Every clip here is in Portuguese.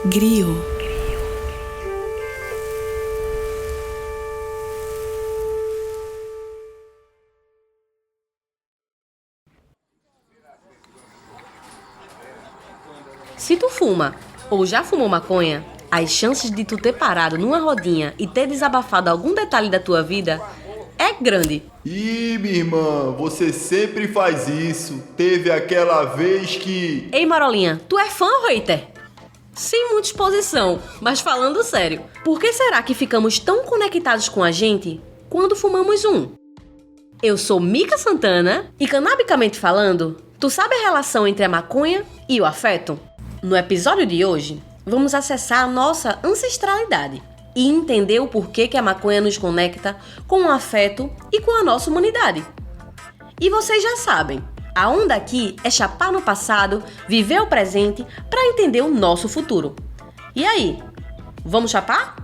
Griot. Se tu fuma ou já fumou maconha, as chances de tu ter parado numa rodinha e ter desabafado algum detalhe da tua vida é grande. Ih, minha irmã, você sempre faz isso. Teve aquela vez que... Ei, Marolinha, tu é fã ou hater? Sem muita exposição, mas falando sério, por que será que ficamos tão conectados com a gente quando fumamos um? Eu sou Mica Santana e, canabicamente falando, tu sabe a relação entre a maconha e o afeto? No episódio de hoje, vamos acessar a nossa ancestralidade e entender o porquê que a maconha nos conecta com o afeto e com a nossa humanidade. E vocês já sabem, a onda aqui é chapar no passado, viver o presente para entender o nosso futuro. E aí, vamos chapar?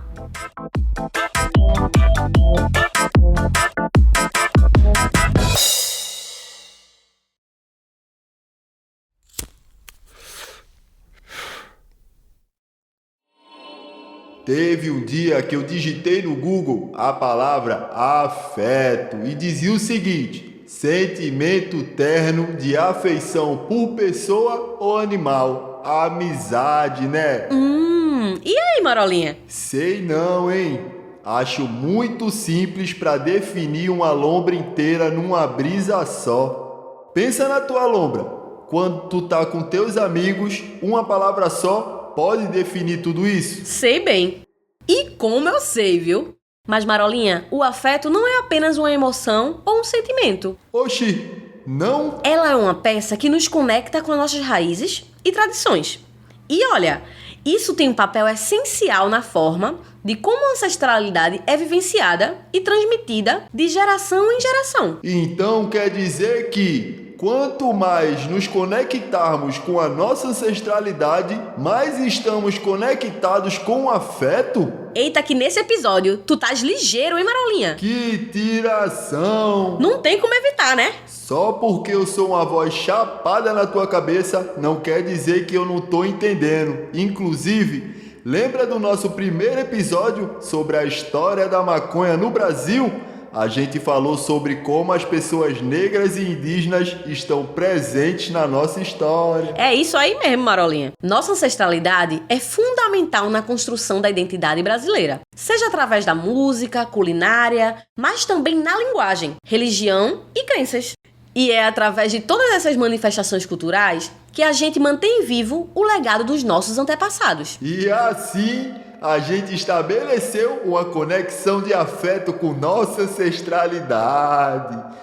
Teve um dia que eu digitei no Google a palavra afeto e dizia o seguinte: sentimento terno de afeição por pessoa ou animal. Amizade, né? E aí, Marolinha? Sei não, hein? Acho muito simples para definir uma lombra inteira numa brisa só. Pensa na tua lombra. Quando tu tá com teus amigos, uma palavra só pode definir tudo isso? Sei bem. E como eu sei, viu? Mas, Marolinha, o afeto não é apenas uma emoção ou um sentimento. Oxi, não? Ela é uma peça que nos conecta com as nossas raízes e tradições. E olha, isso tem um papel essencial na forma de como a ancestralidade é vivenciada e transmitida de geração em geração. Então quer dizer que quanto mais nos conectarmos com a nossa ancestralidade, mais estamos conectados com o afeto? Eita, que nesse episódio tu estás ligeiro, hein, Marolinha? Que tiração! Não tem como evitar, né? Só porque eu sou uma voz chapada na tua cabeça, não quer dizer que eu não tô entendendo. Inclusive, lembra do nosso primeiro episódio sobre a história da maconha no Brasil? A gente falou sobre como as pessoas negras e indígenas estão presentes na nossa história. É isso aí mesmo, Marolinha. Nossa ancestralidade é fundamental na construção da identidade brasileira. Seja através da música, culinária, mas também na linguagem, religião e crenças. E é através de todas essas manifestações culturais que a gente mantém vivo o legado dos nossos antepassados. E assim, a gente estabeleceu uma conexão de afeto com nossa ancestralidade.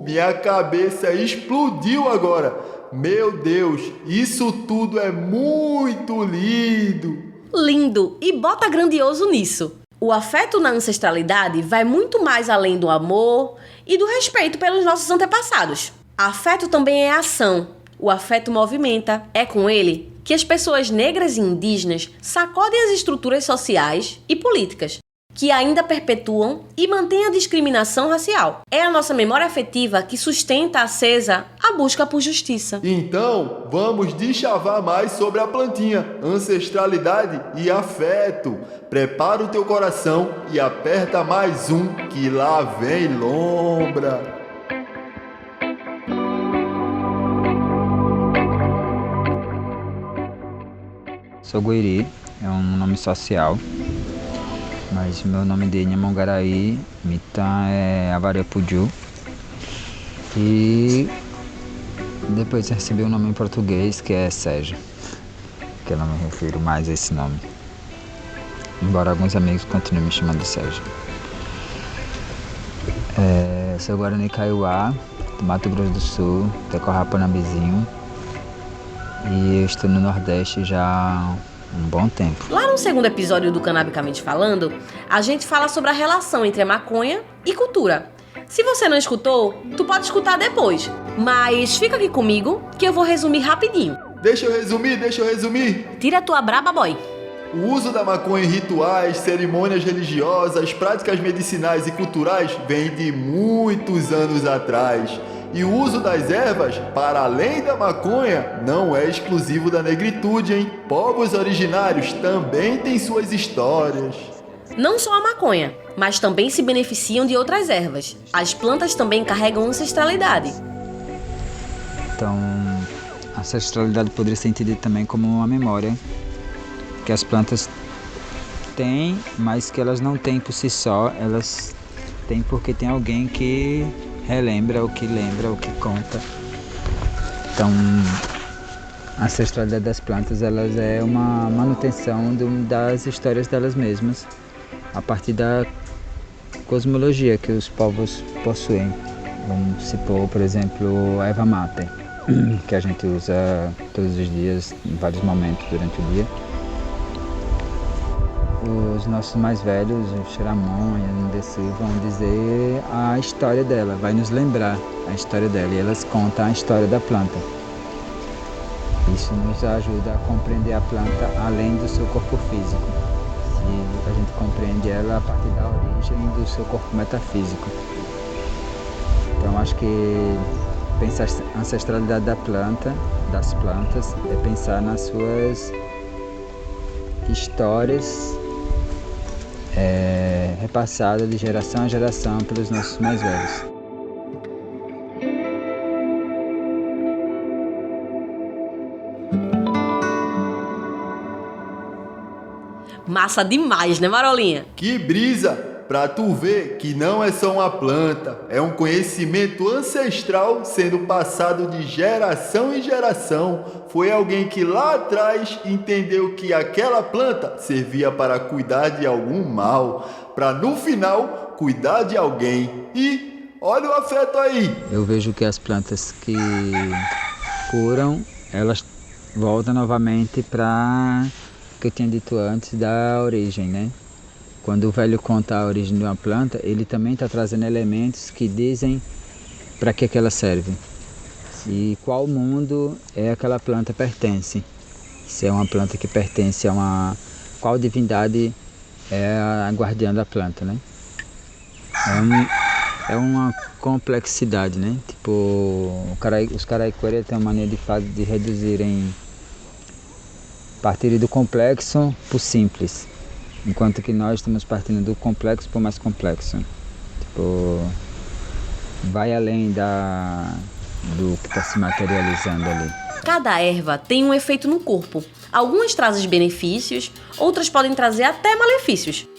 Minha cabeça explodiu agora. Meu Deus, isso tudo é muito lindo. Lindo! E bota grandioso nisso. O afeto na ancestralidade vai muito mais além do amor e do respeito pelos nossos antepassados. Afeto também é ação. O afeto movimenta. É com ele que as pessoas negras e indígenas sacodem as estruturas sociais e políticas que ainda perpetuam e mantêm a discriminação racial. É a nossa memória afetiva que sustenta acesa a busca por justiça. Então, vamos deschavar mais sobre a plantinha, ancestralidade e afeto. Prepara o teu coração e aperta mais um, que lá vem lombra. Sou Guiri, é um nome social, mas meu nome de Nhamongaraí, Mitan é Avarepuju. E depois recebi um nome em português que é Sérgio, que eu não me refiro mais a esse nome, embora alguns amigos continuem me chamando de Sérgio. Sou Guarani Kaiowá, do Mato Grosso do Sul, Tecorrapanambizinho. E eu estou no Nordeste já há um bom tempo. Lá no segundo episódio do Canabicamente Falando, a gente fala sobre a relação entre a maconha e cultura. Se você não escutou, tu pode escutar depois. Mas fica aqui comigo que eu vou resumir rapidinho. Deixa eu resumir. Tira a tua braba, boy. O uso da maconha em rituais, cerimônias religiosas, práticas medicinais e culturais vem de muitos anos atrás. E o uso das ervas, para além da maconha, não é exclusivo da negritude, hein? Povos originários também têm suas histórias. Não só a maconha, mas também se beneficiam de outras ervas. As plantas também carregam ancestralidade. Então, a ancestralidade poderia ser entendida também como uma memória que as plantas têm, mas que elas não têm por si só, elas têm porque tem alguém que relembra, o que lembra, o que conta. Então, a ancestralidade das plantas, elas é uma manutenção das histórias delas mesmas, a partir da cosmologia que os povos possuem. Vamos supor, por exemplo, a erva mate, que a gente usa todos os dias, em vários momentos durante o dia. Os nossos mais velhos, o Xeramon e a Ndessi, vão dizer a história dela, vai nos lembrar a história dela, e elas contam a história da planta. Isso nos ajuda a compreender a planta além do seu corpo físico. E a gente compreende ela a partir da origem do seu corpo metafísico. Então acho que pensar a ancestralidade das plantas, é pensar nas suas histórias repassadas de geração a geração pelos nossos mais velhos. Massa demais, né, Marolinha? Que brisa! Pra tu ver que não é só uma planta, é um conhecimento ancestral sendo passado de geração em geração. Foi alguém que lá atrás entendeu que aquela planta servia para cuidar de algum mal, para no final cuidar de alguém. E olha o afeto aí! Eu vejo que as plantas que curam, elas voltam novamente para o que eu tinha dito antes da origem, né? Quando o velho conta a origem de uma planta, ele também está trazendo elementos que dizem para que ela serve. E qual mundo aquela planta pertence. Se é uma planta que pertence a qual divindade é a guardiã da planta, né? É uma complexidade, né? Tipo, os Karaikuri têm uma mania de reduzirem, partirem do complexo para o simples. Enquanto que nós estamos partindo do complexo para o mais complexo. Tipo, vai além do que está se materializando ali. Cada erva tem um efeito no corpo. Algumas trazem benefícios, outras podem trazer até malefícios.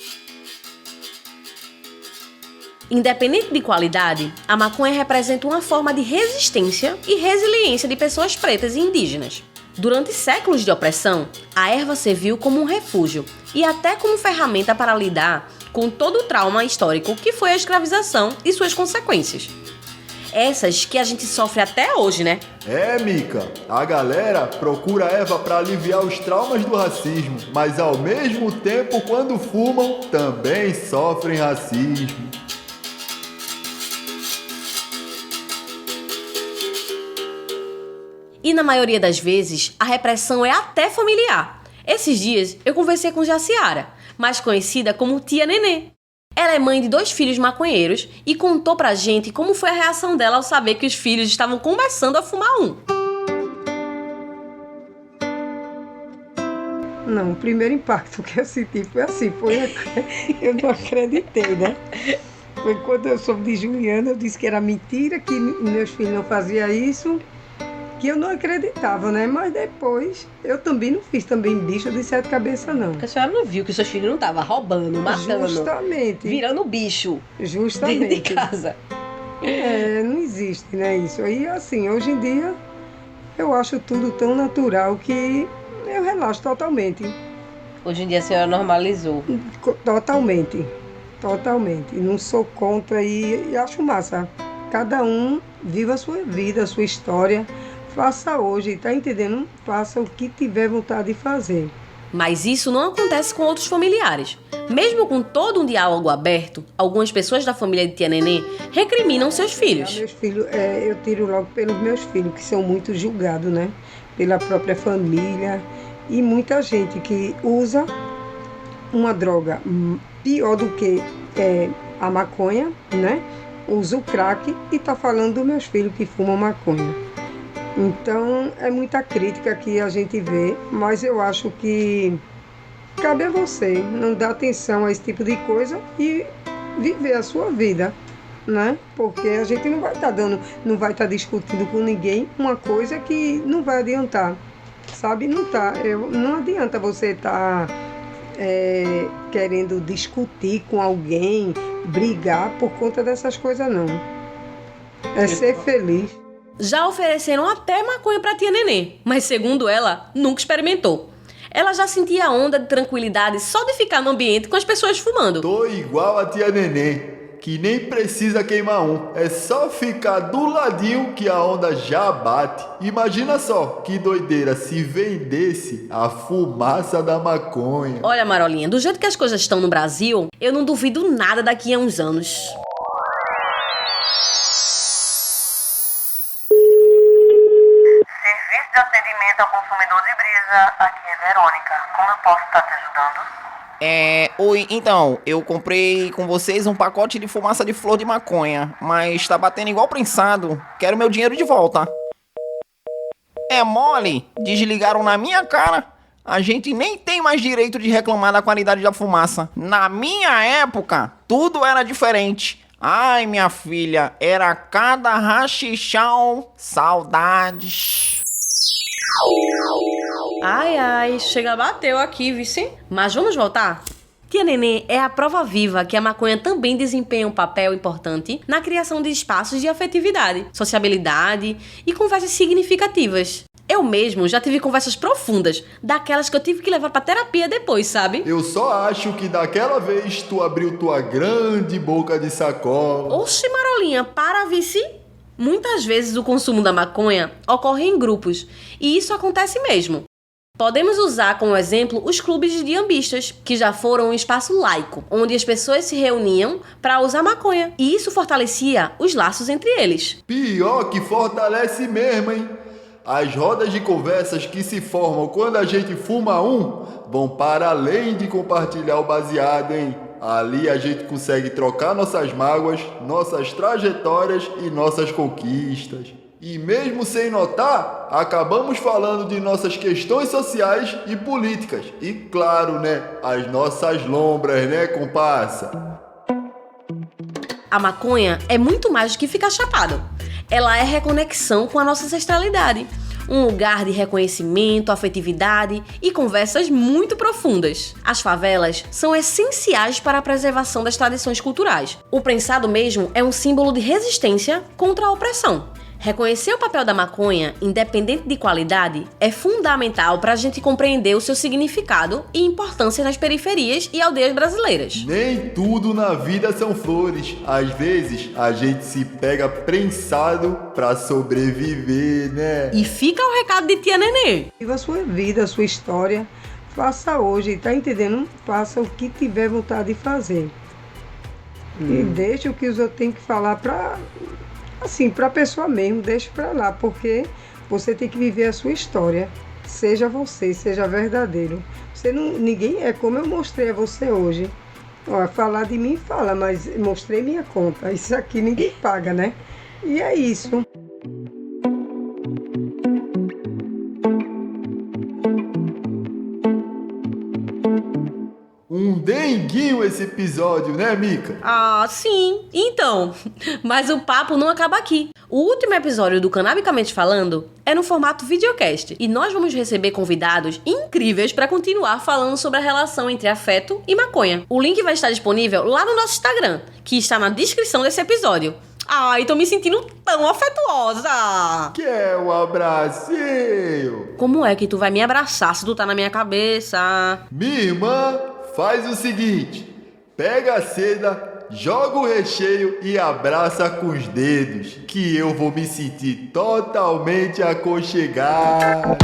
Independente de qualidade, a maconha representa uma forma de resistência e resiliência de pessoas pretas e indígenas. Durante séculos de opressão, a erva serviu como um refúgio e até como ferramenta para lidar com todo o trauma histórico que foi a escravização e suas consequências. Essas que a gente sofre até hoje, né? Mica, a galera procura a erva para aliviar os traumas do racismo, mas ao mesmo tempo, quando fumam, também sofrem racismo. E na maioria das vezes, a repressão é até familiar. Esses dias eu conversei com Jaciara, mais conhecida como Tia Nenê. Ela é mãe de 2 filhos maconheiros e contou pra gente como foi a reação dela ao saber que os filhos estavam começando a fumar um. Não, o primeiro impacto que eu senti foi assim, eu não acreditei, né? Foi quando eu soube de Juliana, eu disse que era mentira, que meus filhos não faziam isso, que eu não acreditava, né? Mas depois, eu também não fiz bicho de 7 cabeças, não. Porque a senhora não viu que seus filhos não estavam roubando, matando, justamente, virando bicho justamente dentro de casa. Não existe, né, isso. Aí, assim, hoje em dia, eu acho tudo tão natural que eu relaxo totalmente. Hoje em dia a senhora normalizou. Totalmente. Não sou contra e acho massa. Cada um viva a sua vida, a sua história. Faça hoje, tá entendendo? Faça o que tiver vontade de fazer. Mas isso não acontece com outros familiares. Mesmo com todo um diálogo aberto, algumas pessoas da família de Tia Nenê recriminam seus filhos. Meus filhos, eu tiro logo pelos meus filhos, que são muito julgados, né? Pela própria família. E muita gente que usa uma droga pior do que a maconha, né? uso crack e está falando dos meus filhos que fumam maconha. Então, é muita crítica que a gente vê, mas eu acho que cabe a você não dar atenção a esse tipo de coisa e viver a sua vida, né? Porque a gente não vai estar discutindo com ninguém uma coisa que não vai adiantar, sabe? Não adianta você estar querendo discutir com alguém, brigar por conta dessas coisas, não. É ser feliz. Já ofereceram até maconha pra tia Nenê, mas segundo ela, nunca experimentou. Ela já sentia a onda de tranquilidade só de ficar no ambiente com as pessoas fumando. Tô igual a tia Nenê, que nem precisa queimar um. É só ficar do ladinho que a onda já bate. Imagina só que doideira se vendesse a fumaça da maconha. Olha, Marolinha, do jeito que as coisas estão no Brasil, eu não duvido nada daqui a uns anos. Serviço de atendimento ao consumidor de brisa, aqui é Verônica. Como eu posso estar te ajudando? Oi, então, eu comprei com vocês um pacote de fumaça de flor de maconha, mas tá batendo igual prensado. Quero meu dinheiro de volta. É mole? Desligaram na minha cara. A gente nem tem mais direito de reclamar da qualidade da fumaça. Na minha época, tudo era diferente. Ai, minha filha, era cada rachichão. Saudades. Ai, chega, bateu aqui, vice. Mas vamos voltar? Tia Nenê é a prova viva que a maconha também desempenha um papel importante na criação de espaços de afetividade, sociabilidade e conversas significativas. Eu mesmo já tive conversas profundas, daquelas que eu tive que levar pra terapia depois, sabe? Eu só acho que daquela vez tu abriu tua grande boca de sacola. Oxe, Marolinha, para, vice. Muitas vezes o consumo da maconha ocorre em grupos, e isso acontece mesmo. Podemos usar como exemplo os clubes de diambistas, que já foram um espaço laico, onde as pessoas se reuniam para usar maconha, e isso fortalecia os laços entre eles. Pior que fortalece mesmo, hein? As rodas de conversas que se formam quando a gente fuma um vão para além de compartilhar o baseado, hein? Ali a gente consegue trocar nossas mágoas, nossas trajetórias e nossas conquistas. E mesmo sem notar, acabamos falando de nossas questões sociais e políticas. E claro, né, as nossas lombras, né, comparsa? A maconha é muito mais do que ficar chapado. Ela é reconexão com a nossa ancestralidade. Um lugar de reconhecimento, afetividade e conversas muito profundas. As favelas são essenciais para a preservação das tradições culturais. O prensado mesmo é um símbolo de resistência contra a opressão. Reconhecer o papel da maconha, independente de qualidade, é fundamental para a gente compreender o seu significado e importância nas periferias e aldeias brasileiras. Nem tudo na vida são flores. Às vezes, a gente se pega prensado para sobreviver, né? E fica o recado de tia Nenê. Viva a sua vida, a sua história. Faça hoje, tá entendendo? Faça o que tiver vontade de fazer. E deixe o que os outros têm que falar para a pessoa mesmo, deixe para lá, porque você tem que viver a sua história. Seja você, seja verdadeiro. Ninguém é como eu mostrei a você hoje. Ó, falar de mim fala, mas mostrei minha conta. Isso aqui ninguém paga, né? E é isso. Um denguinho esse episódio, né, Mica? Ah, sim. Então, mas o papo não acaba aqui. O último episódio do Canabicamente Falando é no formato videocast e nós vamos receber convidados incríveis para continuar falando sobre a relação entre afeto e maconha. O link vai estar disponível lá no nosso Instagram, que está na descrição desse episódio. Ai, tô me sentindo tão afetuosa! Quer um abracinho? Como é que tu vai me abraçar se tu tá na minha cabeça? Minha irmã, faz o seguinte: pega a seda, joga o recheio e abraça com os dedos, que eu vou me sentir totalmente aconchegado.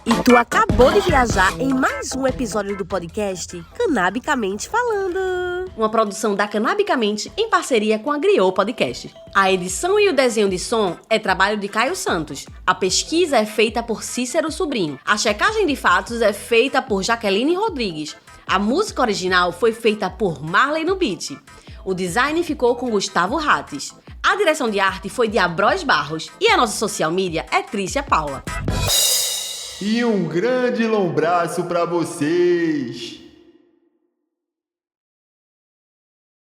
E tu acabou de viajar em mais um episódio do podcast Canabicamente Falando. Uma produção da Canabicamente em parceria com a Griot Podcast. A edição e o desenho de som é trabalho de Caio Santos. A pesquisa é feita por Cícero Sobrinho. A checagem de fatos é feita por Jaqueline Rodrigues. A música original foi feita por Marley no beat. O design ficou com Gustavo Rates. A direção de arte foi de Abróis Barros e a nossa social media é Trícia Paula. E um grande lombraço para vocês!